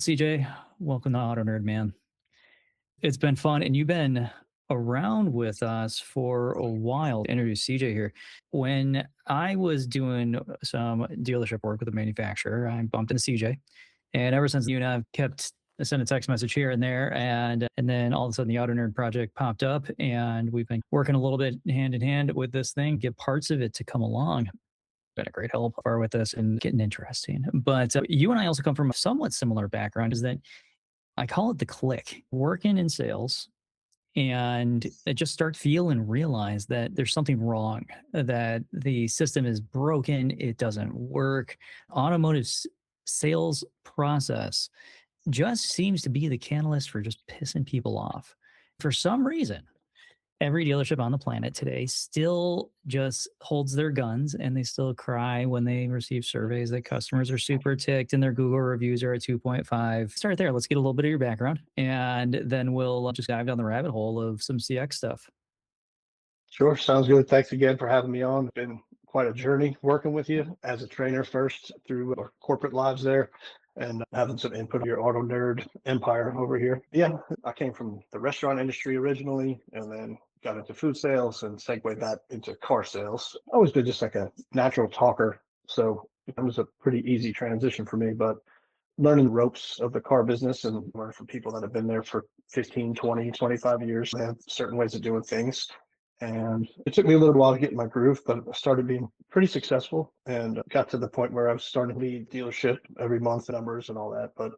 CJ, welcome to AutoNerd, man. It's been fun, and you've been around with us for a while. Introduce CJ here. When I was doing some dealership work with a manufacturer, I bumped into CJ, and ever since you and I have kept sending a text message here and there, and then all of a sudden the AutoNerd project popped up, and we've been working a little bit hand in hand with this thing, get parts of it to come along. Been a great help far with this and getting interesting. But you and I also come from a somewhat similar background. Is that I call it the click. Working in sales, and I just start feel and realize that there's something wrong, that the system is broken, it doesn't work. Automotive sales process just seems to be the catalyst for just pissing people off. For some reason, every dealership on the planet today still just holds their guns, and they still cry when they receive surveys that customers are super ticked and their Google reviews are at 2.5. Start there. Let's get a little bit of your background, and then we'll just dive down the rabbit hole of some CX stuff. Sure, sounds good. Thanks again for having me on. It's been quite a journey working with you as a trainer first through our corporate lives there and having some input of your auto nerd empire over here. Yeah, I came from the restaurant industry originally and then got into food sales and segued that into car sales. Always been just like a natural talker. So it was a pretty easy transition for me, but learning the ropes of the car business and learning from people that have been there for 15, 20, 25 years. They have certain ways of doing things. And it took me a little while to get in my groove, but I started being pretty successful and got to the point where I was starting to lead dealership every month, numbers and all that. But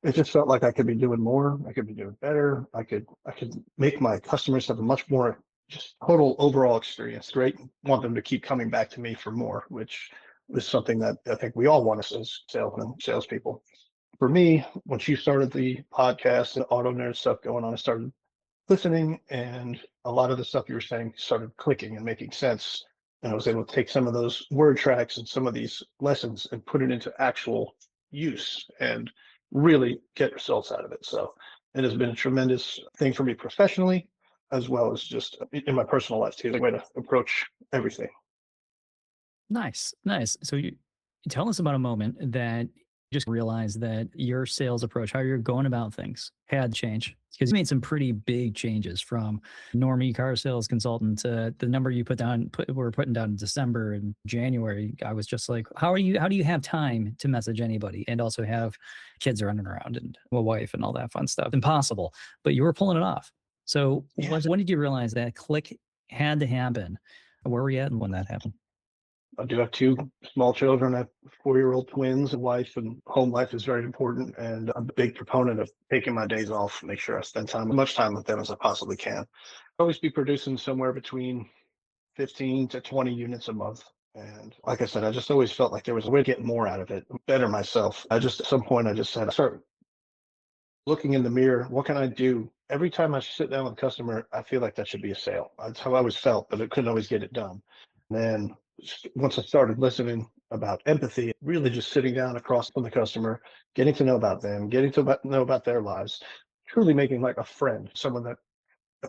it just felt like I could be doing more. I could be doing better. I could make my customers have a much more just total overall experience. Great. Want them to keep coming back to me for more, which is something that I think we all want as salesmen, salespeople. For me, once you started the podcast and auto nerd stuff going on, I started listening, and a lot of the stuff you were saying started clicking and making sense. And I was able to take some of those word tracks and some of these lessons and put it into actual use and really get results out of it. So it has been a tremendous thing for me professionally, as well as just in my personal life too, the way to approach everything. Nice, nice. So you tell us about a moment that you just realized that your sales approach, how you're going about things, had changed, because you made some pretty big changes from normie car sales consultant to the number you we're putting down in December and January. I was just like, how do you have time to message anybody and also have kids running around and a wife and all that fun stuff? Impossible, but you were pulling it off. So when did you realize that click had to happen? Where were you at and when that happened? I do have two small children. I have 4-year-old twins. A wife, and home life is very important. And I'm a big proponent of taking my days off, make sure I spend as much time with them as I possibly can. Always be producing somewhere between 15 to 20 units a month. And like I said, I just always felt like there was a way to get more out of it, better myself. At some point, I just said, start looking in the mirror. What can I do? Every time I sit down with a customer, I feel like that should be a sale. That's how I always felt, but I couldn't always get it done. And then once I started listening about empathy, really just sitting down across from the customer, getting to know about them, getting to know about their lives, truly making like a friend, someone that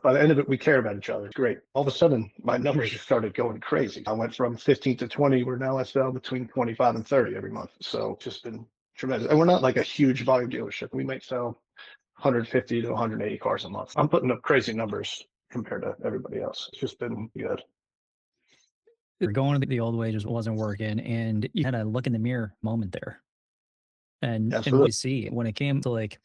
by the end of it, we care about each other. It's great. All of a sudden, my numbers just started going crazy. I went from 15 to 20, where now I sell between 25 and 30 every month. So it's just been tremendous. And we're not like a huge volume dealership. We might sell 150 to 180 cars a month. I'm putting up crazy numbers compared to everybody else. It's just been good. Going the old way just wasn't working, and you had a look in the mirror moment there, and what you see when it came to like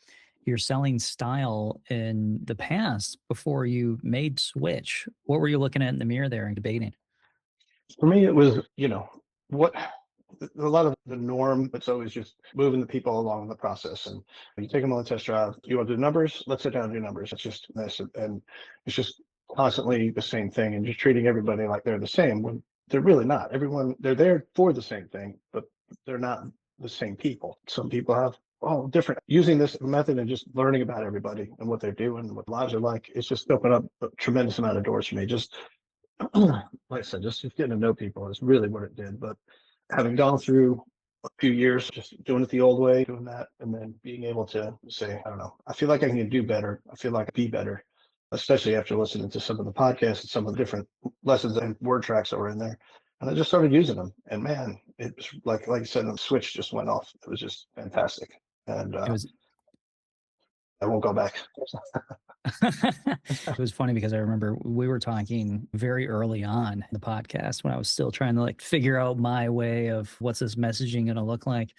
your selling style in the past before you made switch. What were you looking at in the mirror there and debating? For me, it was what a lot of the norm. It's always just moving the people along the process, and you take them on the test drive. You want to do numbers? Let's sit down and do numbers. It's just this, and it's just constantly the same thing, and just treating everybody like they're the same when they're really not. They're there for the same thing, but they're not the same people. Some people have different using this method and just learning about everybody and what they're doing, what lives are like. It's just opened up a tremendous amount of doors for me. Just like I said, just getting to know people is really what it did. But having gone through a few years just doing it the old way, doing that, and then being able to say, I don't know, I feel like I can do better. I feel like I can be better, especially after listening to some of the podcasts and some of the different lessons and word tracks that were in there. And I just started using them. And man, it was like I said, the switch just went off. It was just fantastic. and It was I won't go back. it was funny because I remember we were talking very early on in the podcast when I was still trying to like figure out my way of what's this messaging going to look like.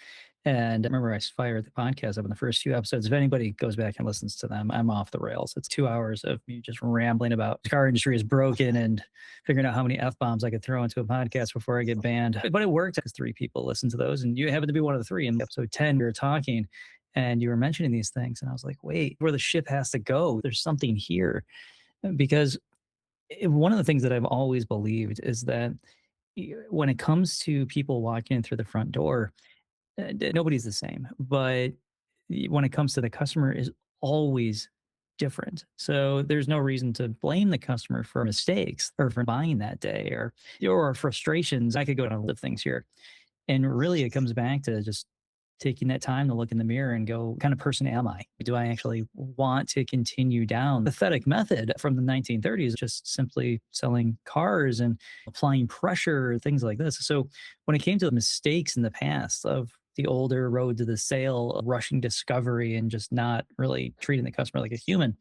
And I remember I fired the podcast up in the first few episodes. If anybody goes back and listens to them, I'm off the rails. It's 2 hours of me just rambling about the car industry is broken and figuring out how many F bombs I could throw into a podcast before I get banned. But it worked because three people listened to those, and you happen to be one of the three. In episode 10, we were talking and you were mentioning these things. And I was like, wait, where the ship has to go, there's something here. Because one of the things that I've always believed is that when it comes to people walking in through the front door, nobody's the same. But when it comes to the customer is always different. So there's no reason to blame the customer for mistakes or for buying that day or frustrations. I could go down a list of things here. And really, it comes back to just taking that time to look in the mirror and go, what kind of person am I? Do I actually want to continue down the pathetic method from the 1930s, just simply selling cars and applying pressure, things like this? So when it came to the mistakes in the past of the older road to the sale, rushing discovery, and just not really treating the customer like a human,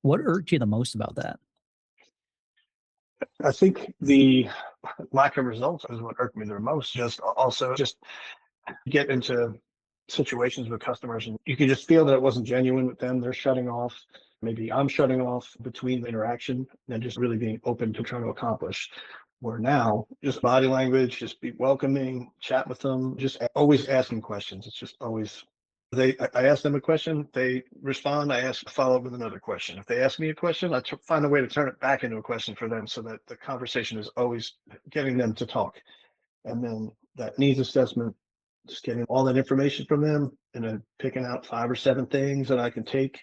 what irked you the most about that? I think the lack of results is what irked me the most. Just also just get into situations with customers and you can just feel that it wasn't genuine with them. They're shutting off. Maybe I'm shutting off between the interaction and just really being open to trying to accomplish. Where now, just body language, just be welcoming, chat with them, just always asking questions. It's just always I ask them a question, they respond. I ask follow up with another question. If they ask me a question, find a way to turn it back into a question for them, so that the conversation is always getting them to talk. And then that needs assessment, just getting all that information from them and then picking out 5 or 7 things that I can take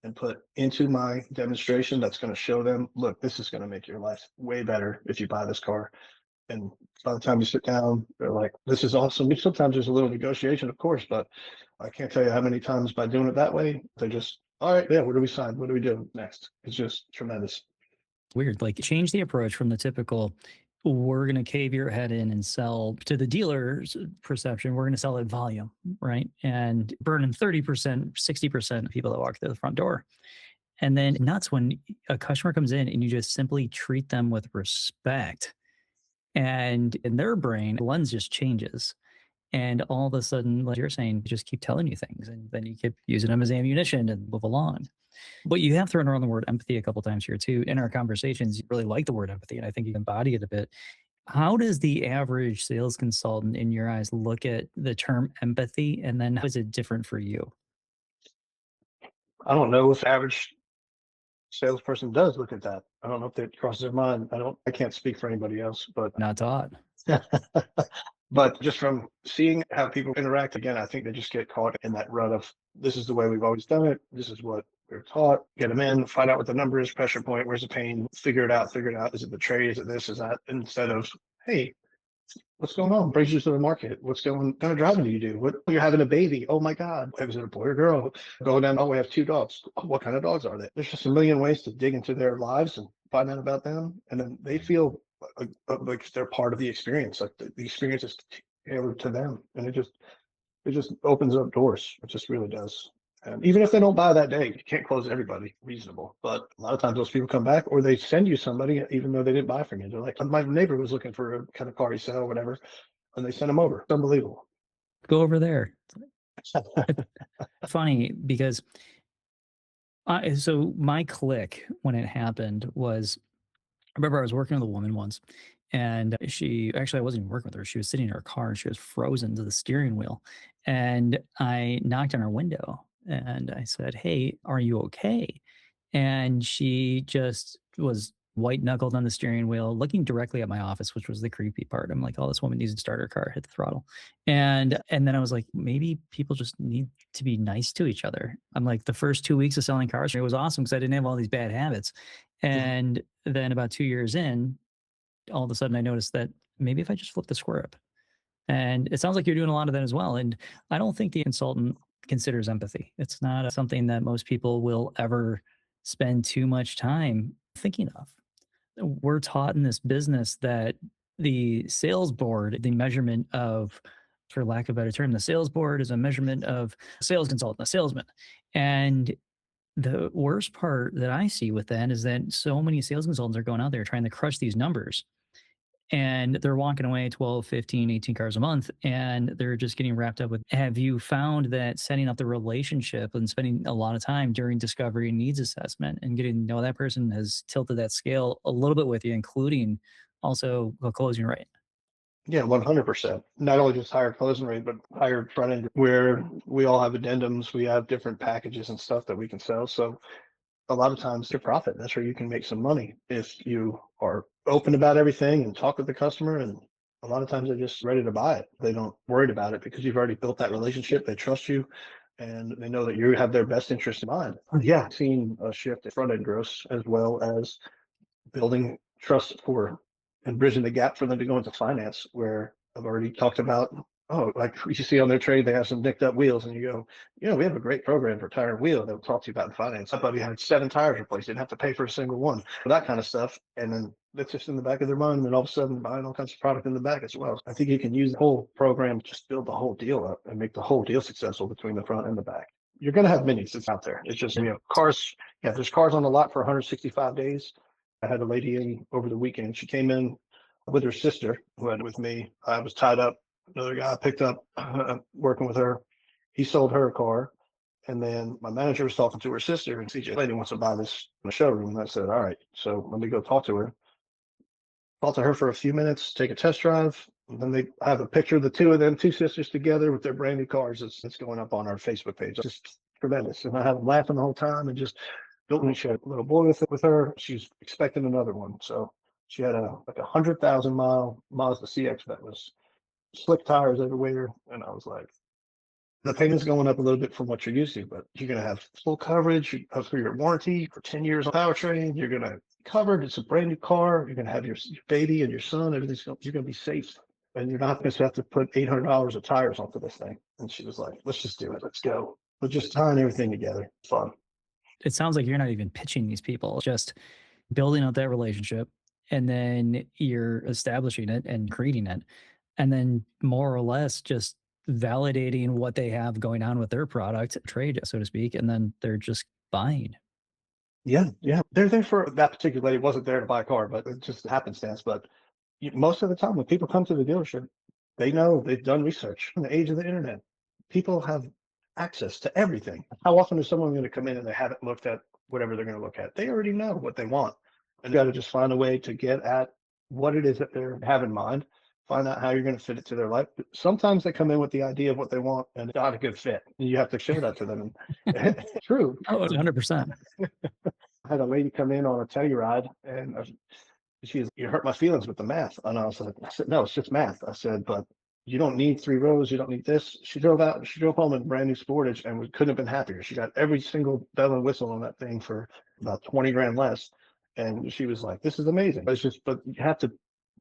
and put into my demonstration that's going to show them, look, this is going to make your life way better if you buy this car. And by the time you sit down, they're like, this is awesome. Sometimes there's a little negotiation, of course, but I can't tell you how many times by doing it that way, they just, all right, yeah, what do we sign? What do we do next? It's just tremendous. Weird. Like change the approach from the typical, we're going to cave your head in and sell to the dealer's perception. We're going to sell at volume, right? And burning 30%, 60% of people that walk through the front door. And then nuts when a customer comes in and you just simply treat them with respect. And in their brain, the lens just changes. And all of a sudden, like you're saying, just keep telling you things. And then you keep using them as ammunition and move along. But you have thrown around the word empathy a couple times here too. In our conversations, you really like the word empathy, and I think you embody it a bit. How does the average sales consultant, in your eyes, look at the term empathy, and then how is it different for you? I don't know if average salesperson does look at that. I don't know if that crosses their mind. I can't speak for anybody else, but Not taught. but just from seeing how people interact again, I think they just get caught in that rut of this is the way we've always done it. This is what we're taught. Get them in, find out what the number is, pressure point, where's the pain, figure it out, figure it out. Is it the trade? Is it this? Is that? Instead of, hey, what's going on? Brings you to the market. What kind of driving do you do? What you're having a baby? Oh my God. Is it a boy or girl? Going down, oh, we have 2 dogs. Oh, what kind of dogs are they? There's just a million ways to dig into their lives and find out about them. And then they feel like they're part of the experience. Like the experience is tailored to them. And it just opens up doors. It just really does. And even if they don't buy that day, you can't close everybody reasonable. But a lot of times those people come back or they send you somebody even though they didn't buy from you. They're like, my neighbor was looking for a kind of car you sell or whatever, and they send them over. It's unbelievable. Go over there. Funny because so my click when it happened was I remember I was working with a woman once, and she actually, I wasn't even working with her. She was sitting in her car and she was frozen to the steering wheel. And I knocked on her window and I said, "Hey, are you okay?" And she just was white knuckled on the steering wheel, looking directly at my office, which was the creepy part. I'm like, "Oh, this woman needs to start her car, hit the throttle." And then I was like, maybe people just need to be nice to each other. I'm like, the first 2 weeks of selling cars, it was awesome because I didn't have all these bad habits. Mhm. And then about 2 years in, all of a sudden I noticed that maybe if I just flip the script, and it sounds like you're doing a lot of that as well. And I don't think the consultant considers empathy. It's not something that most people will ever spend too much time thinking of. We're taught in this business that the sales board, the measurement of for lack of a better term, the sales board is a measurement of a sales consultant, a salesman. And the worst part that I see with that is that so many sales consultants are going out there trying to crush these numbers, and they're walking away 12, 15, 18 cars a month, and they're just getting wrapped up with. Have you found that setting up the relationship and spending a lot of time during discovery and needs assessment and getting to know that person has tilted that scale a little bit with you, including also the closing rate? Yeah, 100%. Not only just higher closing rate, but higher front end where we all have addendums, we have different packages and stuff that we can sell. So a lot of times your profit, that's where you can make some money if you are open about everything and talk with the customer. And a lot of times they're just ready to buy it. They don't worried about it because you've already built that relationship. They trust you and they know that you have their best interest in mind. Yeah, seeing a shift in front end gross as well as building trust for and bridging the gap for them to go into finance where I've already talked about, oh, like you see on their trade, they have some nicked up wheels and you go, we have a great program for tire and wheel that we'll talk to you about in finance. My buddy had 7 tires replaced, didn't have to pay for a single one, that kind of stuff. And then that's just in the back of their mind. And then all of a sudden buying all kinds of product in the back as well. I think you can use the whole program, to just build the whole deal up and make the whole deal successful between the front and the back. You're going to have minis that's out there. It's just, cars. Yeah, there's cars on the lot for 165 days. I had a lady in over the weekend. She came in with her sister who had with me. I was tied up. Another guy picked up working with her. He sold her a car. And then my manager was talking to her sister and CJ lady wants to buy this in the showroom. And I said, all right, so let me go talk to her. Talk to her for a few minutes, take a test drive. And then they have a picture of the two of them, two sisters together with their brand new cars. It's going up on our Facebook page. It's just tremendous. And I had them laughing the whole time and just built me. She had a little boy with her. She's expecting another one. So she had like 100,000 mile Mazda CX that was slick tires everywhere. And I was like, the payment's going up a little bit from what you're used to, but you're going to have full coverage for your warranty for 10 years on powertrain. You're going to covered. It's a brand new car. You're going to have your baby and your son. You're going to be safe. And you're not going to have to put $800 of tires onto this thing. And she was like, let's just do it. Let's go. We're just tying everything together. Fun. It sounds like you're not even pitching these people, just building up that relationship, and then you're establishing it and creating it, and then more or less just validating what they have going on with their product trade, so to speak, and then they're just buying. Yeah. Yeah. They're there for that particular lady wasn't there to buy a car, but it just happenstance. But most of the time when people come to the dealership, they know they've done research. In the age of the internet, people have access to everything. How often is someone going to come in and they haven't looked at whatever they're going to look at? They already know what they want. And you got to just find a way to get at what it is that they have in mind, find out how you're going to fit it to their life. But sometimes they come in with the idea of what they want and it's not a good fit. And you have to show that to them. And true. Oh, 100%. I had a lady come in on a Telluride and you hurt my feelings with the math. And I said, no, it's just math. I said, but you don't need 3 rows. You don't need this. She drove home in brand new Sportage and couldn't have been happier. She got every single bell and whistle on that thing for about 20 grand less. And she was like, this is amazing. But you have to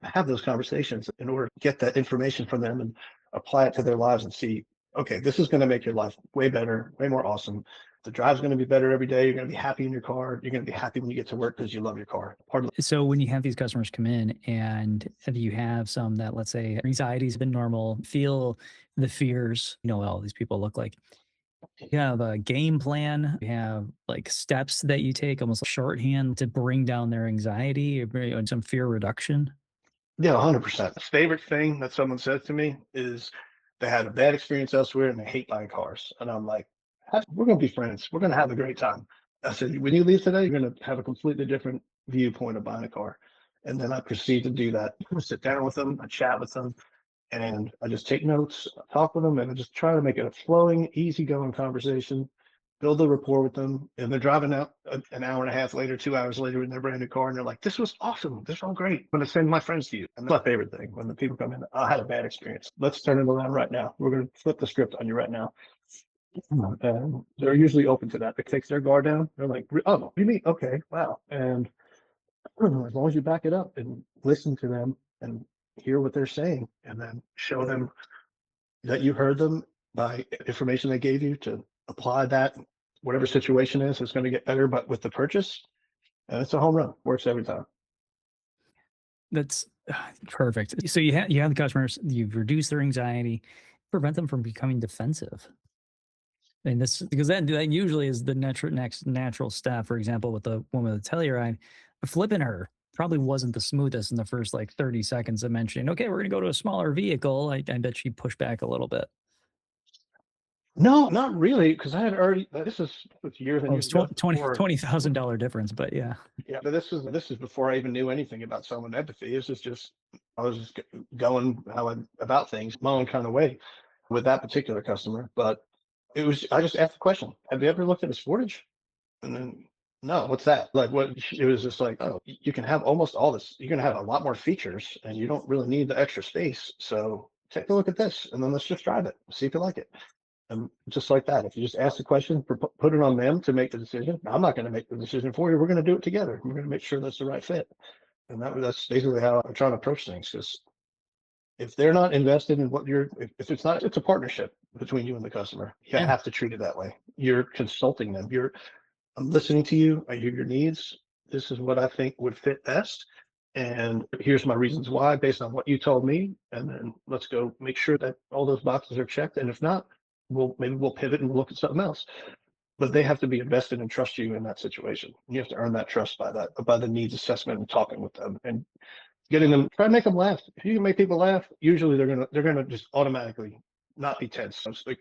have those conversations in order to get that information from them and apply it to their lives and see, okay, this is going to make your life way better, way more awesome. The drive's going to be better every day. You're going to be happy in your car. You're going to be happy when you get to work because you love your car. So when you have these customers come in and you have some that, let's say, anxiety's been normal, feel the fears, what all these people look like. You have a game plan. You have like steps that you take, almost like shorthand to bring down their anxiety or some fear reduction. Yeah, 100%. Favorite thing that someone says to me is they had a bad experience elsewhere and they hate buying cars. And I'm like, we're going to be friends. We're going to have a great time. I said, when you leave today, you're going to have a completely different viewpoint of buying a car. And then I proceed to do that. I sit down with them, I chat with them, and I just take notes, I talk with them, and I just try to make it a flowing, easygoing conversation, build a rapport with them. And they're driving out an hour and a half later, 2 hours later in their brand new car, and they're like, this was awesome. This was all great. I'm going to send my friends to you. And that's my favorite thing when the people come in, I had a bad experience. Let's turn it around right now. We're going to flip the script on you right now. And they're usually open to that. It takes their guard down. They're like, oh, what do you mean? Okay, wow. And as long as you back it up and listen to them and hear what they're saying and then show them that you heard them by information they gave you to apply that, whatever situation is, it's going to get better, but with the purchase, and it's a home run. Works every time. That's perfect. So you have the customers, you've reduced their anxiety, prevent them from becoming defensive. And this because that usually is the next natural step. For example, with the woman with the Telluride, flipping her probably wasn't the smoothest in the first like 30 seconds of mentioning, okay, we're going to go to a smaller vehicle. I bet she pushed back a little bit. No, not really, because I had already. This was years and Well, years it's ago before. $20,000 difference, but yeah. Yeah, but this is before I even knew anything about someone empathy. This is just I was just going how I about things my own kind of way with that particular customer. But it was I just asked the question: have you ever looked at his footage? And then no, what's that? Like what? It was just like, oh, you can have almost all this. You're gonna have a lot more features, and you don't really need the extra space. So take a look at this, and then let's just drive it, see if you like it. And just like that, if you just ask the question, put it on them to make the decision. I'm not going to make the decision for you. We're going to do it together. We're going to make sure that's the right fit. And that's basically how I'm trying to approach things. Because if they're not invested in what if it's not, it's a partnership between you and the customer. You Yeah. have to treat it that way. You're consulting them. I'm listening to you. I hear your needs. This is what I think would fit best. And here's my reasons why based on what you told me. And then let's go make sure that all those boxes are checked. And if not, we'll pivot and we'll look at something else. But they have to be invested and trust you in that situation. You have to earn that trust by the needs assessment and talking with them and getting them, try to make them laugh. If you can make people laugh, usually they're gonna just automatically not be tense. So it's like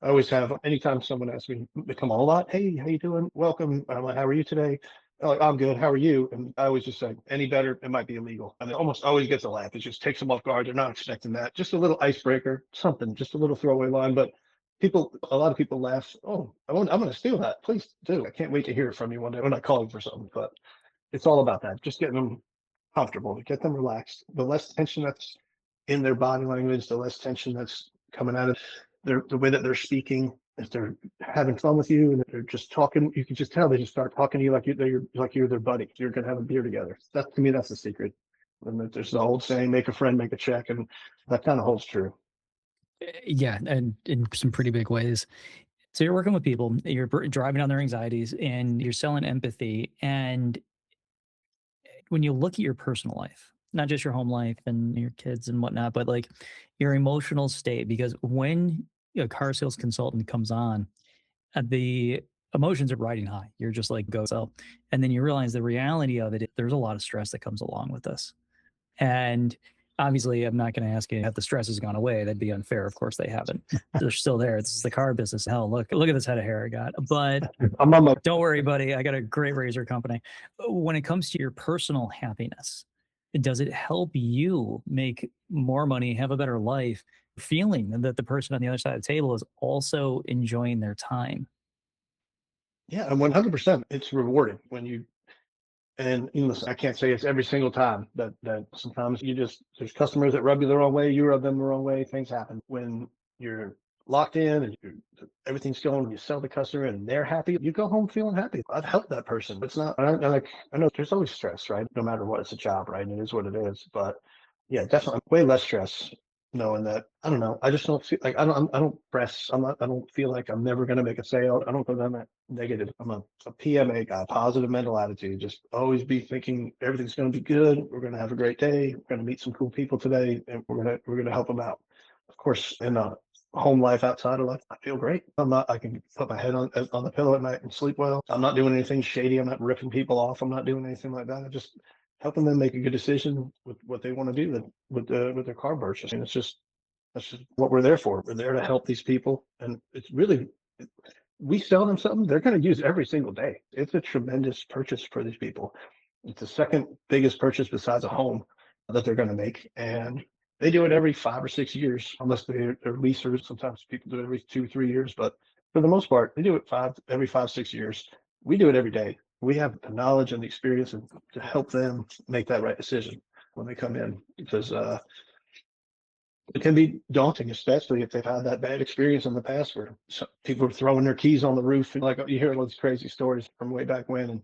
I always have anytime someone asks me to come on a lot, hey, how you doing? Welcome. I'm like, how are you today? They're like, I'm good. How are you? And I always just say, any better, it might be illegal. And it almost always gets a laugh. It just takes them off guard. They're not expecting that. Just a little icebreaker, something, just a little throwaway line. But a lot of people laugh. Oh, I'm going to steal that. Please do. I can't wait to hear it from you one day when I call you for something. But it's all about that. Just getting them comfortable, to get them relaxed. The less tension that's in their body language, the less tension that's coming out of the way that they're speaking. If they're having fun with you and they're just talking, you can just tell they just start talking to you like you're their buddy. You're gonna have a beer together. That to me, that's the secret. And there's the old saying, "Make a friend, make a check," and that kind of holds true. Yeah, and in some pretty big ways. So you're working with people, you're driving on their anxieties, and you're selling empathy. And when you look at your personal life, not just your home life and your kids and whatnot, but like your emotional state, because when a car sales consultant comes on, the emotions are riding high. You're just like, go sell. And then you realize the reality of it, there's a lot of stress that comes along with this. And obviously, I'm not going to ask you if the stress has gone away. That'd be unfair. Of course, they haven't. They're still there. This is the car business. Hell, look at this head of hair I got. But I'm on my don't worry, buddy. I got a great razor company. When it comes to your personal happiness, does it help you make more money, have a better life, feeling that the person on the other side of the table is also enjoying their time? yeah, and 100%. It's rewarding when you and listen, I can't say it's every single time that sometimes there's customers that rub you the wrong way, you rub them the wrong way, things happen. When you're locked in and everything's going, you sell the customer and they're happy, you go home feeling happy. I've helped that person. It's not I know there's always stress, right? No matter what, it's a job, right? And it is what it is. But yeah, definitely way less stress knowing that I don't know. I just don't feel like I don't press. I don't feel like I'm never gonna make a sale. I don't go down that negative. I'm a PMA guy, positive mental attitude. Just always be thinking everything's gonna be good. We're gonna have a great day. We're gonna meet some cool people today, and we're gonna help them out. Of course, in the home life outside of life, I feel great. I can put my head on the pillow at night and sleep well. I'm not doing anything shady. I'm not ripping people off. I'm not doing anything like that. I just helping them make a good decision with what they want to do with their car purchase. And that's just what we're there for. We're there to help these people, and it's really we sell them something they're going to use every single day. It's a tremendous purchase for these people. It's the second biggest purchase besides a home that they're going to make, and they do it every 5 or 6 years, unless they're leasers. Sometimes people do it every 2 3 years, but for the most part, they do it every 5 6 years. We do it every day. We have the knowledge and the experience to help them make that right decision when they come in, because it can be daunting, especially if they've had that bad experience in the past where people are throwing their keys on the roof. And like you hear all these crazy stories from way back when, and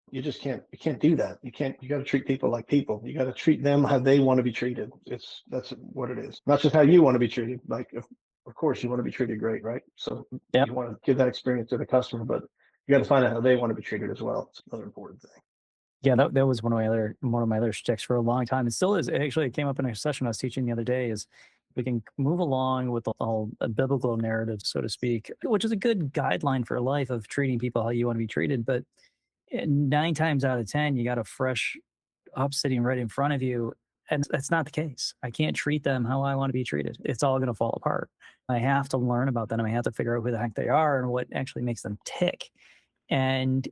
you can't do that. You got to treat people like people. You got to treat them how they want to be treated. That's what it is. Not just how you want to be treated. Like, of course, you want to be treated great, right? So Yeah. you want to give that experience to the customer, but you got to find out how they want to be treated as well. It's another important thing. Yeah, that was one of my other shticks for a long time. It still is. Actually, it came up in a session I was teaching the other day. Is We can move along with the whole biblical narrative, so to speak, which is a good guideline for life of treating people how you want to be treated. But 9 times out of 10, you got a fresh up sitting right in front of you. And that's not the case. I can't treat them how I want to be treated. It's all going to fall apart. I have to learn about them. I have to figure out who the heck they are and what actually makes them tick. And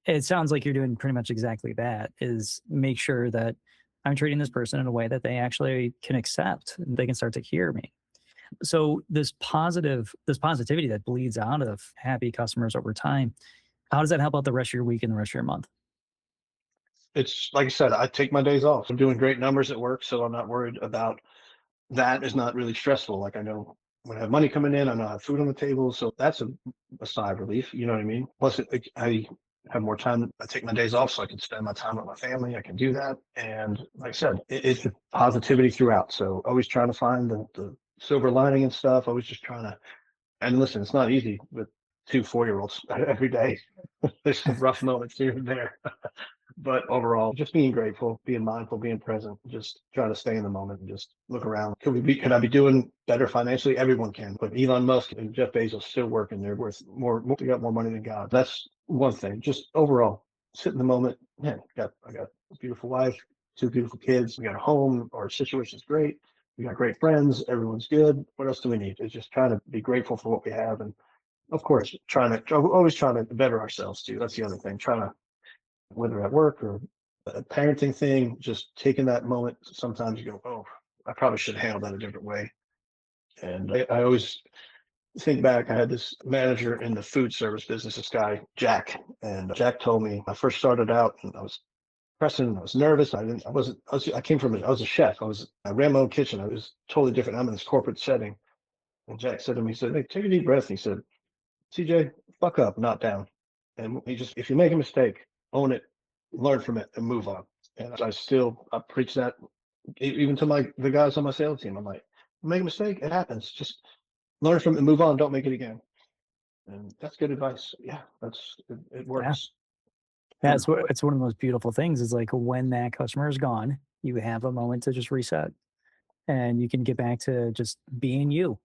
it sounds like you're doing pretty much exactly that, is make sure that I'm treating this person in a way that they actually can accept and they can start to hear me. So this positivity that bleeds out of happy customers over time, how does that help out the rest of your week and the rest of your month? It's like I said, I take my days off. I'm doing great numbers at work, so I'm not worried about that. Is not really stressful. Like I know when I have money coming in, I know I have food on the table, so that's a sigh of relief. You know what I mean? Plus, I have more time. I take my days off, so I can spend my time with my family. I can do that, and like I said, it's positivity throughout. So always trying to find the silver lining and stuff. Always just trying to. And listen, it's not easy with 2 4-year-olds every day. There's some rough moments here and there. But overall, just being grateful, being mindful, being present, just trying to stay in the moment and just look around. Could I be doing better financially? Everyone can. But Elon Musk and Jeff Bezos still working. They're worth they got more money than God. That's one thing. Just overall, sit in the moment. Man, I got a beautiful wife, 2 beautiful kids. We got a home. Our situation's great. We got great friends. Everyone's good. What else do we need? It's just trying to be grateful for what we have. And of course, always trying to better ourselves too. That's the other thing. Trying to, whether at work or a parenting thing, just taking that moment. Sometimes you go, oh, I probably should handle that a different way. And I always think back, I had this manager in the food service business, this guy, Jack. And Jack told me I first started out and I was pressing, I was nervous. I came from, I was a chef. I ran my own kitchen. I was totally different. I'm in this corporate setting. And Jack said to me, he said, hey, take a deep breath. And he said, CJ, fuck up, not down. And he just, if you make a mistake, own it, learn from it, and move on. And I preach that even to the guys on my sales team. I'm like, make a mistake, it happens. Just learn from it and move on. Don't make it again. And that's good advice. Yeah, it Yeah. works. That's what it's one of the most beautiful things is like when that customer is gone, you have a moment to just reset and you can get back to just being you.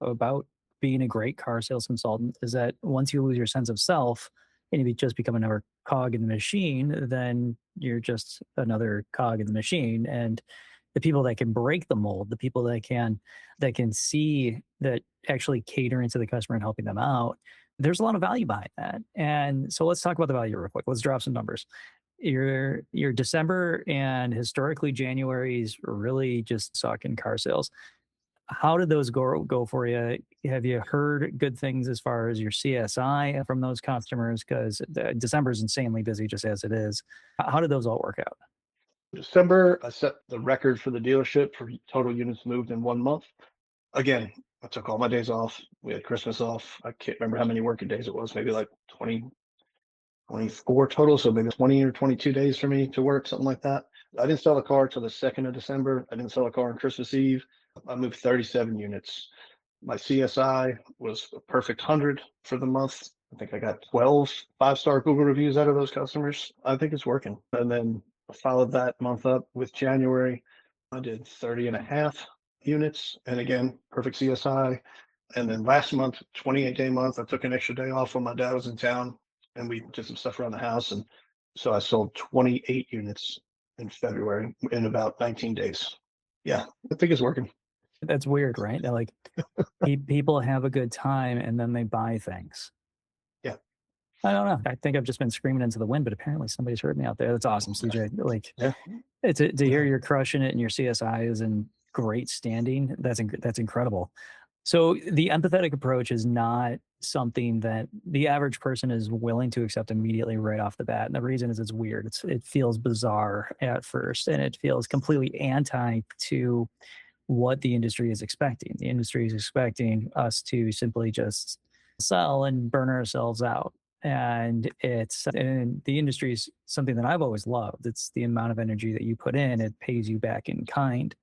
About being a great car sales consultant is that once you lose your sense of self and you just become another cog in the machine, then you're just another cog in the machine. And the people that can break the mold, the people that can see that actually catering to the customer and helping them out, there's a lot of value behind that. And so let's talk about the value real quick. Let's drop some numbers. Your December and historically January's really just suck in car sales. How did those go for you? Have you heard good things as far as your CSI from those customers? Because December is insanely busy just as it is. How did those all work out? December, I set the record for the dealership for total units moved in 1 month. Again, I took all my days off. We had Christmas off. I can't remember how many working days it was, maybe like 20, 24 total. So maybe 20 or 22 days for me to work, something like that. I didn't sell a car till the 2nd of December. I didn't sell a car on Christmas Eve. I moved 37 units. My CSI was a perfect 100 for the month. I think I got 12 5-star Google reviews out of those customers. I think it's working. And then I followed that month up with January. I did 30 and a half units. And again, perfect CSI. And then last month, 28-day month, I took an extra day off when my dad was in town and we did some stuff around the house. And so I sold 28 units in February in about 19 days. Yeah, I think it's working. That's weird, right? They're like people have a good time and then they buy things. Yeah. I don't know. I think I've just been screaming into the wind, but apparently somebody's heard me out there. That's awesome, CJ. Like Yeah. to hear Yeah. you're crushing it and your CSI is in great standing. That's incredible. So the empathetic approach is not something that the average person is willing to accept immediately right off the bat. And the reason is it's weird. It feels bizarre at first, and it feels completely anti to what the industry is expecting. The industry is expecting us to simply just sell and burn ourselves out. And the industry is something that I've always loved. It's the amount of energy that you put in, it pays you back in kind.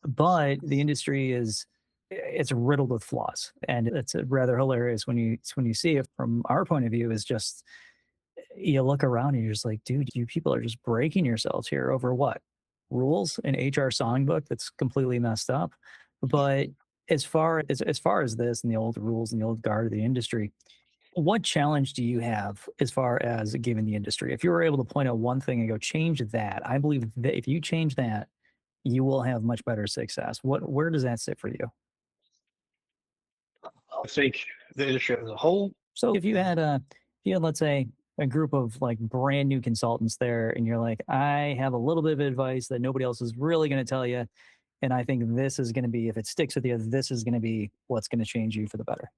But the industry is it's riddled with flaws, and it's rather hilarious when you see it from our point of view. Is just you look around and you're just like, dude, you people are just breaking yourselves here over what rules an HR songbook that's completely messed up. But as far as this and the old rules and the old guard of the industry, what challenge do you have as far as giving the industry? If you were able to point out one thing and go change that, I believe that if you change that, you will have much better success. Where does that sit for you? I think the industry as a whole, So if you had, let's say, a group of like brand new consultants there, and you're like, I have a little bit of advice that nobody else is really going to tell you, and I think this is going to be, if it sticks with you, this is going to be what's going to change you for the better.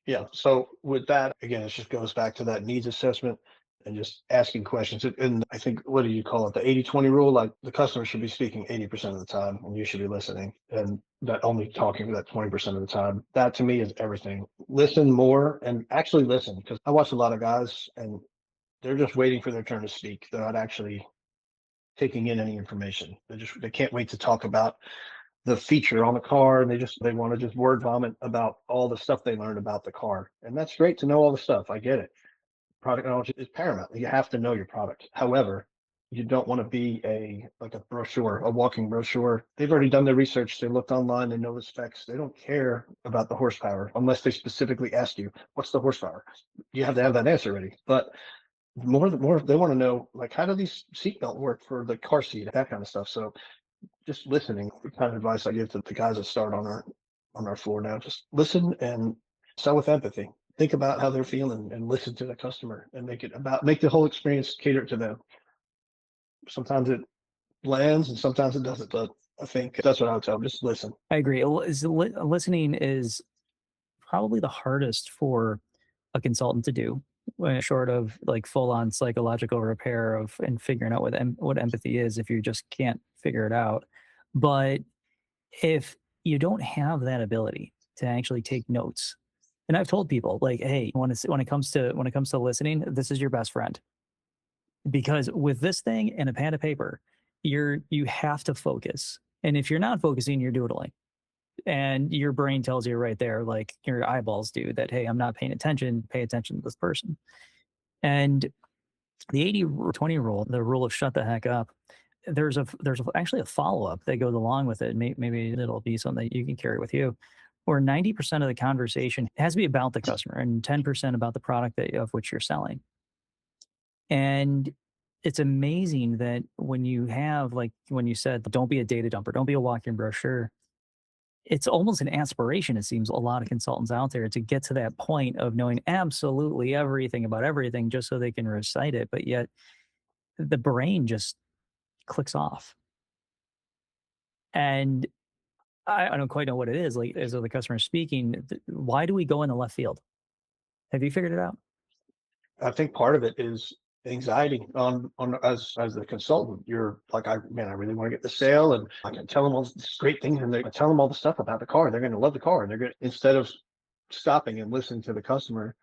yeah. So with that, again, it just goes back to that needs assessment and just asking questions. And I think, what do you call it? The 80-20 rule, like the customer should be speaking 80% of the time and you should be listening, and that only talking that 20% of the time. That to me is everything. Listen more and actually listen, because I watch a lot of guys and they're just waiting for their turn to speak. They're not actually taking in any information. They can't wait to talk about the feature on the car, and they want to just word vomit about all the stuff they learned about the car. And that's great to know all the stuff. I get it. Product knowledge is paramount. You have to know your product. However, you don't want to be a brochure, a walking brochure. They've already done their research. They looked online. They know the specs. They don't care about the horsepower unless they specifically ask you, "What's the horsepower?" You have to have that answer ready. But more, they want to know, like, how do these seatbelt work for the car seat, that kind of stuff. So just listening, the kind of advice I give to the guys that start on our floor now. Just listen and sell with empathy. Think about how they're feeling and listen to the customer and make the whole experience cater to them. Sometimes it lands and sometimes it doesn't, but I think that's what I would tell them. Just listen. I agree. Listening is probably the hardest for a consultant to do, short of like full on psychological repair of and figuring out what empathy is if you just can't figure it out. But if you don't have that ability to actually take notes, and I've told people like, hey, when it comes to listening, this is your best friend, because with this thing and a pad of paper, you have to focus. And if you're not focusing, you're doodling. And your brain tells you right there, like your eyeballs do, that, hey, I'm not paying attention, pay attention to this person. And the 80-20 rule, the rule of shut the heck up, actually a follow-up that goes along with it. Maybe it'll be something that you can carry with you, where 90% of the conversation has to be about the customer and 10% about the product of which you're selling. And it's amazing that when you have, like when you said, don't be a data dumper, don't be a walk-in brochure, it's almost an aspiration, it seems, a lot of consultants out there to get to that point of knowing absolutely everything about everything just so they can recite it. But yet the brain just clicks off. And I don't quite know what it is. Like, as the customer speaking, why do we go in the left field? Have you figured it out? I think part of it is anxiety on as the consultant. You're like, I really want to get the sale, and I can tell them all these great things, and I tell them all the stuff about the car. They're going to love the car, and they're going to, instead of stopping and listening to the customer.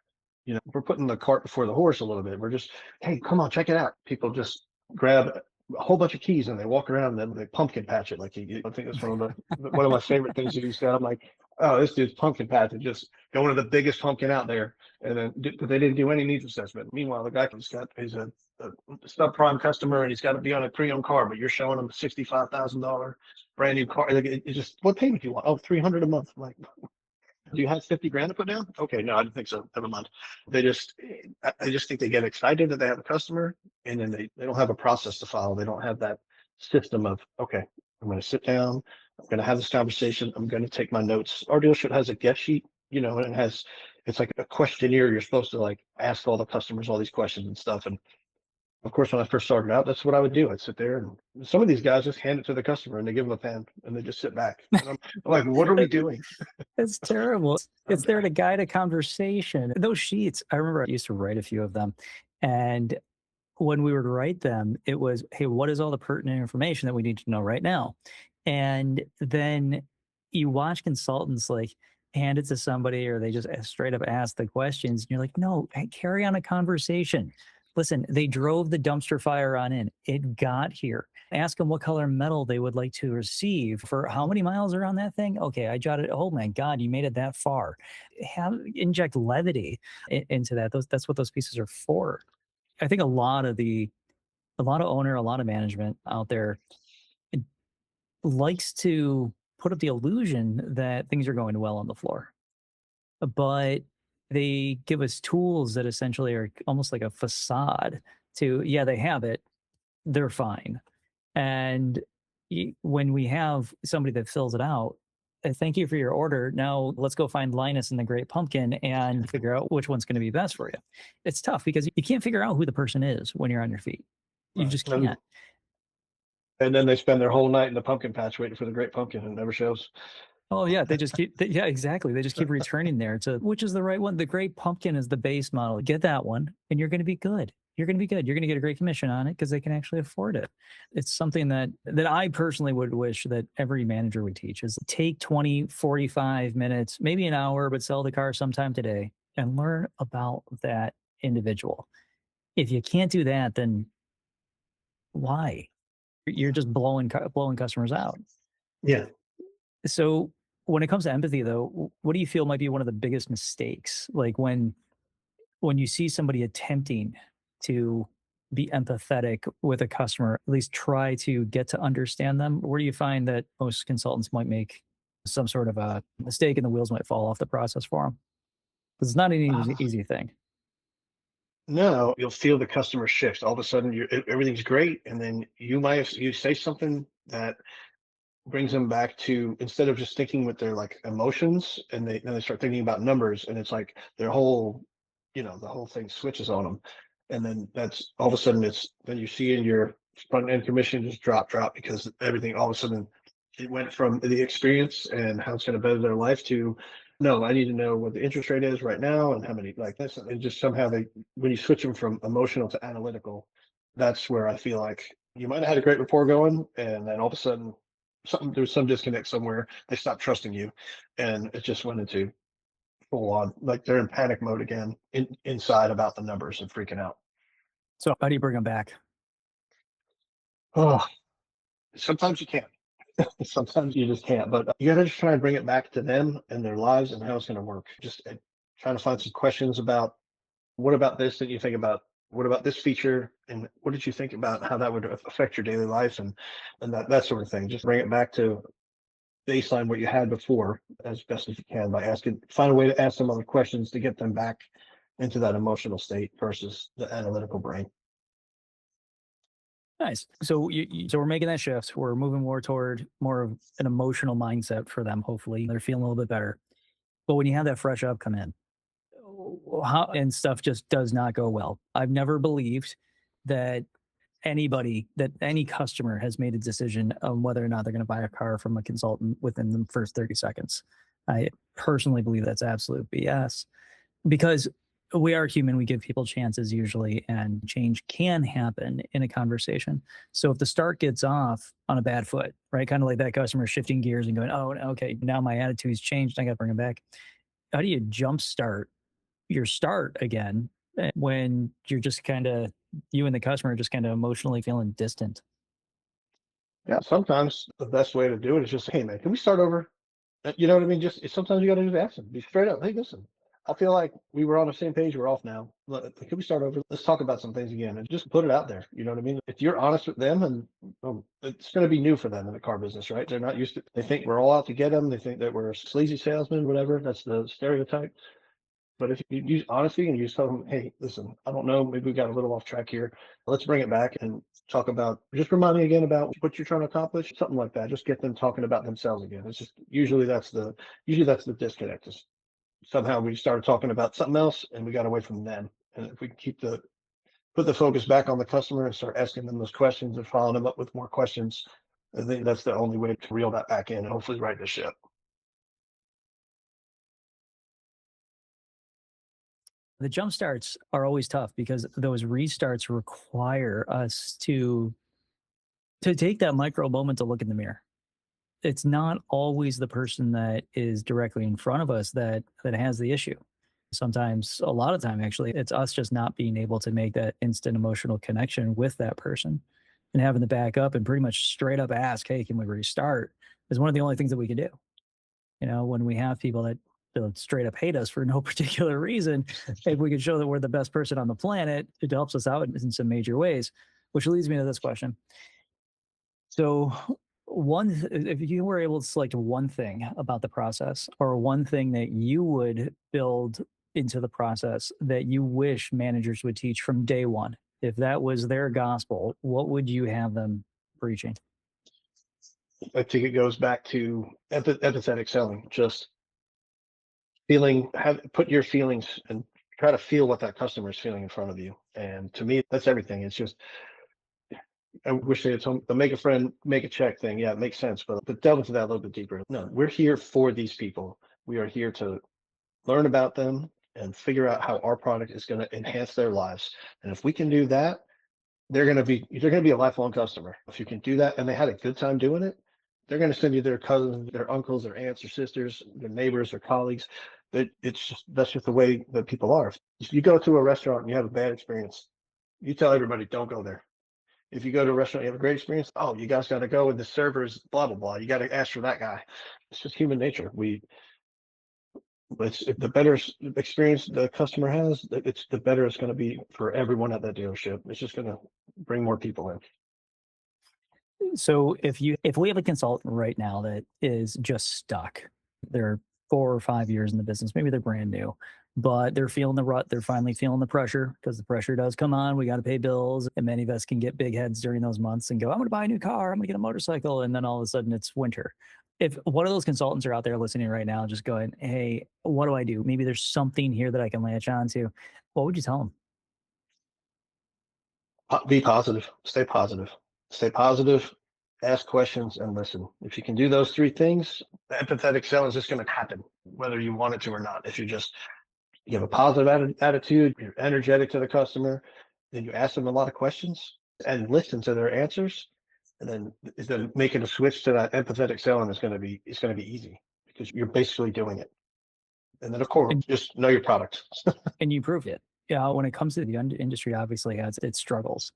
We're putting the cart before the horse a little bit. We're just, hey, come on, check it out. People just grab a whole bunch of keys and they walk around and then they pumpkin patch it. I think that's one of my favorite things you said. I'm like, oh, this dude's pumpkin patch it, just going to the biggest pumpkin out there. And then but they didn't do any needs assessment. Meanwhile, the guy he's a subprime customer and he's got to be on a pre-owned car, but you're showing him a $65,000 brand new car. Like, it's just, what payment do you want? Oh, 300 a month. I'm like, do you have 50 grand to put down? Okay, no, I didn't think so. Never mind. I just think they get excited that they have a customer, and then they don't have a process to follow. They don't have that system of, okay, I'm going to sit down, I'm going to have this conversation, I'm going to take my notes. Our dealership has a guest sheet, and it's like a questionnaire. You're supposed to like ask all the customers all these questions and stuff. And of course, when I first started out, that's what I would do. I'd sit there, and some of these guys just hand it to the customer and they give them a pen and they just sit back. And I'm like, what are we doing? It's terrible. It's there to guide a conversation. Those sheets, I remember I used to write a few of them. And when we would write them, it was, hey, what is all the pertinent information that we need to know right now? And then you watch consultants like hand it to somebody, or they just straight up ask the questions. And you're like, no, hey, carry on a conversation. Listen, they drove the dumpster fire on in. It got here. Ask them what color metal they would like to receive, for how many miles are on that thing. Okay, I jotted. Oh my God, you made it that far. Inject levity into that. That's what those pieces are for. I think a lot of owner, a lot of management out there likes to put up the illusion that things are going well on the floor, but they give us tools that essentially are almost like a facade to, yeah, they have it, they're fine. And when we have somebody that fills it out, thank you for your order. Now let's go find Linus and the Great Pumpkin and figure out which one's going to be best for you. It's tough because you can't figure out who the person is when you're on your feet. You Right. just can't. And then they spend their whole night in the pumpkin patch waiting for the great pumpkin and it never shows. Oh yeah, they just keep yeah, exactly. They just keep returning there to which is the right one. The Great Pumpkin is the base model. Get that one and you're going to be good. You're going to be good. You're going to get a great commission on it because they can actually afford it. It's something that I personally would wish that every manager would teach is take 20, 45 minutes, maybe an hour, but sell the car sometime today and learn about that individual. If you can't do that, then why? You're just blowing customers out. Yeah. So when it comes to empathy though, what do you feel might be one of the biggest mistakes? Like when you see somebody attempting to be empathetic with a customer, at least try to get to understand them, where do you find that most consultants might make some sort of a mistake and the wheels might fall off the process for them? Because it's not an easy thing. No, you'll feel the customer shift. All of a sudden, everything's great, and then you say something that brings them back to instead of just thinking with their like emotions, and they start thinking about numbers, and it's like their whole, the whole thing switches on them, and then that's all of a sudden it's then you see in your front end commission just drop because everything all of a sudden it went from the experience and how it's going to better their life to no, I need to know what the interest rate is right now and how many like this. And just somehow they, when you switch them from emotional to analytical, that's where I feel like you might have had a great rapport going. And then all of a sudden, there's some disconnect somewhere. They stop trusting you. And it just went into full on, like they're in panic mode again inside about the numbers and freaking out. So how do you bring them back? Oh, sometimes you can't. Sometimes you just can't, but you got to just try and bring it back to them and their lives and how it's going to work. Just trying to find some questions about what about this that you think about, what about this feature, and what did you think about how that would affect your daily life and that sort of thing. Just bring it back to baseline what you had before as best as you can by asking, find a way to ask them other questions to get them back into that emotional state versus the analytical brain. Nice. So so we're making that shift. We're moving more toward more of an emotional mindset for them. Hopefully, they're feeling a little bit better. But when you have that fresh up come in, how and stuff just does not go well. I've never believed that that any customer has made a decision on whether or not they're going to buy a car from a consultant within the first 30 seconds. I personally believe that's absolute BS because we are human. We give people chances usually, and change can happen in a conversation. So if the start gets off on a bad foot, right, kind of like that customer shifting gears and going, "Oh, okay, now my attitude's changed. I got to bring it back." How do you jumpstart your start again when you're just kind of you and the customer are just kind of emotionally feeling distant? Yeah, sometimes the best way to do it is just, hey man, can we start over? You know what I mean? Just sometimes you got to just ask them, be straight up. Hey, listen, I feel like we were on the same page. We're off now. Can we start over? Let's talk about some things again and just put it out there. You know what I mean? If you're honest with them, and it's going to be new for them in the car business, right? They're not used to. They think we're all out to get them. They think that we're sleazy salesmen, whatever. That's the stereotype. But if you use honesty and you just tell them, hey, listen, I don't know, maybe we got a little off track here. Let's bring it back and talk about, just remind me again about what you're trying to accomplish, something like that. Just get them talking about themselves again. It's just usually that's the disconnect. Is somehow we started talking about something else and we got away from them. And if we keep put the focus back on the customer and start asking them those questions and following them up with more questions, I think that's the only way to reel that back in and hopefully right the ship. The jump starts are always tough because those restarts require us to take that micro moment to look in the mirror. It's not always the person that is directly in front of us that has the issue. Sometimes, a lot of time actually, it's us just not being able to make that instant emotional connection with that person and having to back up and pretty much straight up ask, "Hey, can we restart?" is one of the only things that we can do. When we have people that straight up hate us for no particular reason, if we can show that we're the best person on the planet, it helps us out in some major ways. Which leads me to this question. So If you were able to select one thing about the process or one thing that you would build into the process that you wish managers would teach from day one, if that was their gospel, what would you have them preaching? I think it goes back to empathetic selling, just feeling, put your feelings and try to feel what that customer is feeling in front of you. And to me, that's everything. It's just, I wish they had told the make a friend, make a check thing. Yeah, it makes sense, but delve into that a little bit deeper. No, we're here for these people. We are here to learn about them and figure out how our product is going to enhance their lives. And if we can do that, they're going to be a lifelong customer. If you can do that and they had a good time doing it, they're going to send you their cousins, their uncles, their aunts, their sisters, their neighbors, their colleagues. That it's just that's just the way that people are. If you go to a restaurant and you have a bad experience, you tell everybody don't go there. If you go to a restaurant, you have a great experience. Oh, you guys got to go, and the server's blah blah blah. You got to ask for that guy. It's just human nature. It's the better experience the customer has, it's the better it's going to be for everyone at that dealership. It's just going to bring more people in. So if we have a consultant right now that is just stuck, they're 4 or 5 years in the business, maybe they're brand new, but they're feeling the rut. They're finally feeling the pressure because the pressure does come on. We got to pay bills, and many of us can get big heads during those months and go, "I'm going to buy a new car. I'm going to get a motorcycle," and then all of a sudden it's winter. If one of those consultants are out there listening right now, just going, "Hey, what do I do? Maybe there's something here that I can latch on to." What would you tell them? Be positive, stay positive, ask questions and listen. If you can do those three things, the empathetic selling is just going to happen, whether you want it to or not. If you have a positive attitude, you're energetic to the customer, then you ask them a lot of questions and listen to their answers. And then making a switch to that empathetic selling it's going to be easy because you're basically doing it. And then of course, And just know your product. and you proved it. Yeah, when it comes to the industry, obviously has its struggles.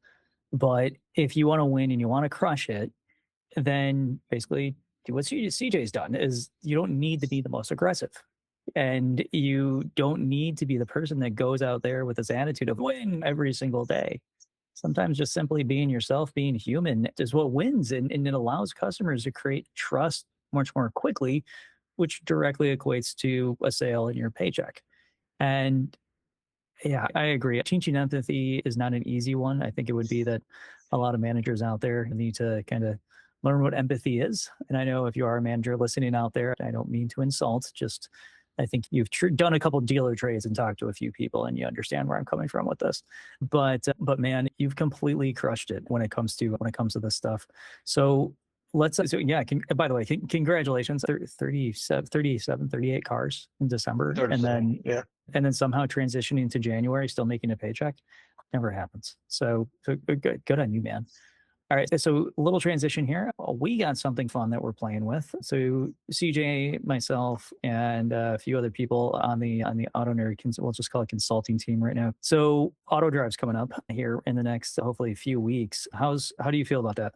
But if you want to win and you want to crush it, then basically do what CJ's done is you don't need to be the most aggressive. And you don't need to be the person that goes out there with this attitude of win every single day. Sometimes just simply being yourself, being human is what wins. And it allows customers to create trust much more quickly, which directly equates to a sale in your paycheck. And yeah, I agree. Teaching empathy is not an easy one. I think it would be that a lot of managers out there need to kind of learn what empathy is. And I know if you are a manager listening out there, I don't mean to insult, just I think you've done a couple dealer trades and talked to a few people and you understand where I'm coming from with this. But man, you've completely crushed it when it comes to this stuff. So so yeah, by the way, congratulations. 38 cars in December. Sort of saying, yeah. And then somehow transitioning to January, still making a paycheck, never happens. So good on you, man. All right, so a little transition here. We got something fun that we're playing with. So CJ, myself, and a few other people on the AutoNerd, we'll just call it consulting team right now. So AutoDrive's coming up here in the next hopefully a few weeks. How do you feel about that?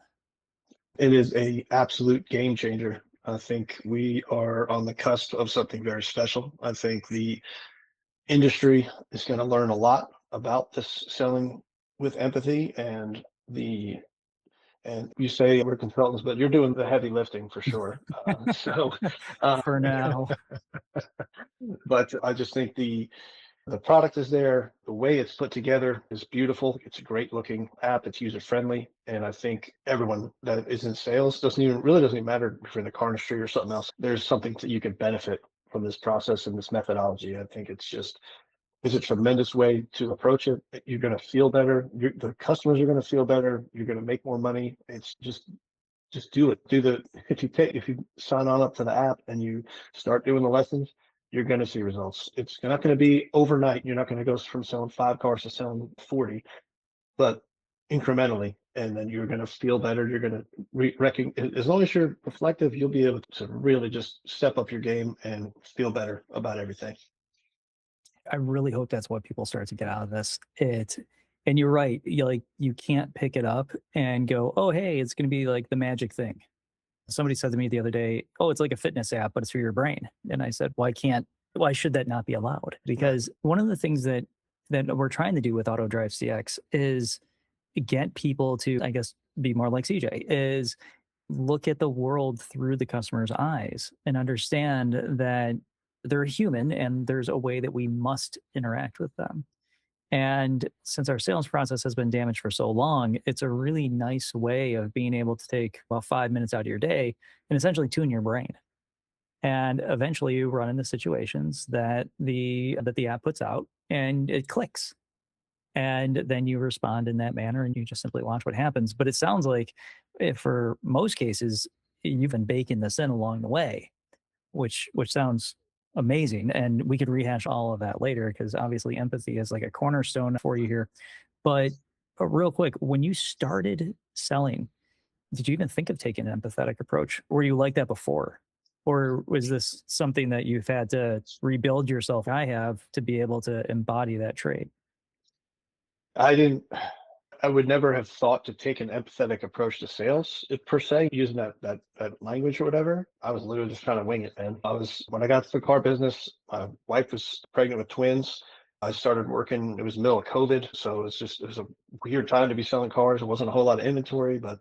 It is a absolute game changer. I think we are on the cusp of something very special. I think the industry is going to learn a lot about this selling with empathy and you say we're consultants, but you're doing the heavy lifting for sure. Uh, For now. but I just think the product is there. The way it's put together is beautiful. It's a great looking app. It's user friendly, and I think everyone that is in sales doesn't even matter if you're in the car industry or something else. There's something that you can benefit from this process and this methodology. I think it's a tremendous way to approach it. You're going to feel better. The customers are going to feel better. You're going to make more money. It's just do it. If you sign on up to the app and you start doing the lessons, you're going to see results. It's not going to be overnight. You're not going to go from selling 5 cars to selling 40, but incrementally, and then you're going to feel better. You're going to as long as you're reflective, you'll be able to really just step up your game and feel better about everything. I really hope that's what people start to get out of this. And you're right. You can't pick it up and go, oh, hey, it's going to be like the magic thing. Somebody said to me the other day, oh, it's like a fitness app, but it's for your brain. And I said, why should that not be allowed? Because one of the things that we're trying to do with AutoDriveCX is get people to, I guess, be more like CJ, is look at the world through the customer's eyes and understand that they're human and there's a way that we must interact with them. And since our sales process has been damaged for so long, it's a really nice way of being able to take about 5 minutes out of your day and essentially tune your brain. And eventually you run into situations that the app puts out and it clicks. And then you respond in that manner and you just simply watch what happens. But it sounds like for most cases, you've been baking this in along the way, which sounds amazing. And we could rehash all of that later because obviously empathy is like a cornerstone for you here. But real quick, when you started selling, did you even think of taking an empathetic approach? Were you like that before? Or was this something that you've had to rebuild yourself? I have to be able to embody that trait. I didn't I would never have thought to take an empathetic approach to sales per se, using that language or whatever. I was literally just trying to wing it, man. I was when I got to the car business, my wife was pregnant with twins. I started working, it was the middle of COVID, so it was a weird time to be selling cars. There wasn't a whole lot of inventory, but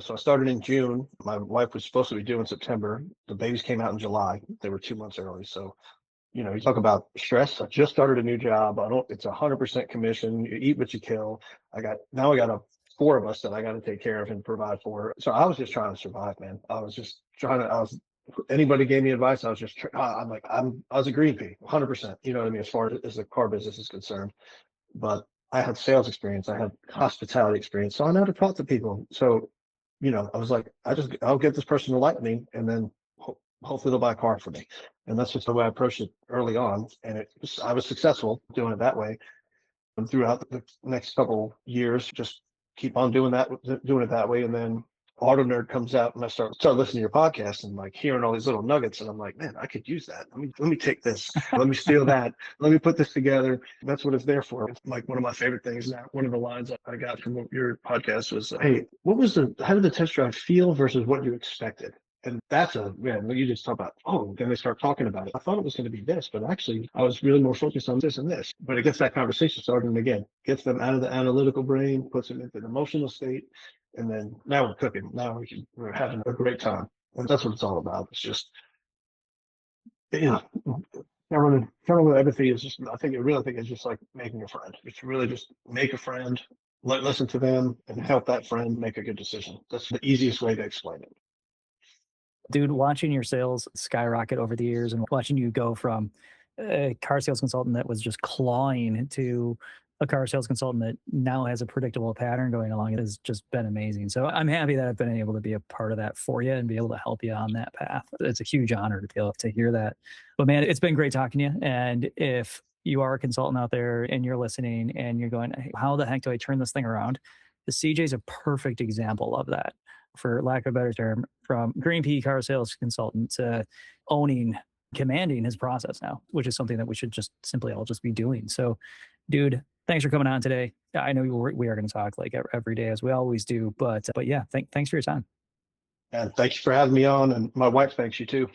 so I started in June. My wife was supposed to be due in September. The babies came out in July. They were 2 months early. So you talk about stress. I just started a new job. It's 100% commission. You eat what you kill. I got four of us that I got to take care of and provide for. So I was just trying to survive, man. Anybody gave me advice. I was just, I was a green pea, 100%. You know what I mean? As far as the car business is concerned, but I had sales experience. I had hospitality experience. So I know how to talk to people. So, I was like, I'll get this person to like me and then hopefully they'll buy a car for me. And that's just the way I approached it early on. And I was successful doing it that way. And throughout the next couple years, just keep on doing it that way. And then AutoNerd comes out and I start listening to your podcast and like hearing all these little nuggets. And I'm like, man, I could use that. Let me take this. Let me steal that. Let me put this together. That's what it's there for. It's like one of my favorite things now. One of the lines I got from your podcast was, hey, how did the test drive feel versus what you expected? And that's man, when you just talk about, then they start talking about it. I thought it was going to be this, but actually I was really more focused on this and this. But it gets that conversation started and again, gets them out of the analytical brain, puts them into the emotional state. And then now we're cooking. We're having a great time. And that's what it's all about. It's just, everyone with empathy is just, really think it's just like making a friend. It's really just make a friend, listen to them and help that friend make a good decision. That's the easiest way to explain it. Dude, watching your sales skyrocket over the years and watching you go from a car sales consultant that was just clawing to a car sales consultant that now has a predictable pattern going along, it has just been amazing. So I'm happy that I've been able to be a part of that for you and be able to help you on that path. It's a huge honor to be able to hear that. But man, it's been great talking to you. And if you are a consultant out there and you're listening and you're going, hey, how the heck do I turn this thing around? The CJ is a perfect example of that, for lack of a better term, from green pea car sales consultant to commanding his process now, which is something that we should just simply all just be doing. So, dude, thanks for coming on today. I know we are going to talk like every day as we always do, but yeah, thanks for your time. And thank you for having me on. And my wife thanks you too.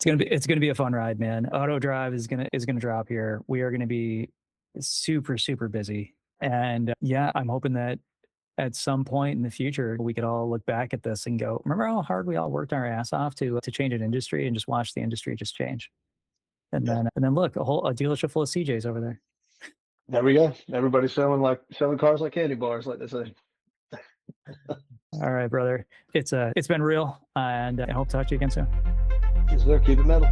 It's gonna be a fun ride, man. Auto Drive is gonna drop here. We are gonna be super busy, and yeah, I'm hoping that at some point in the future we could all look back at this and go, remember how hard we all worked our ass off to change an industry and just watch the industry just change. And then look, a dealership full of CJs over there. There we go. Everybody's selling cars like candy bars, like they say. All right, brother. It's been real, and I hope to talk to you again soon. Yes, sir. Keep it metal.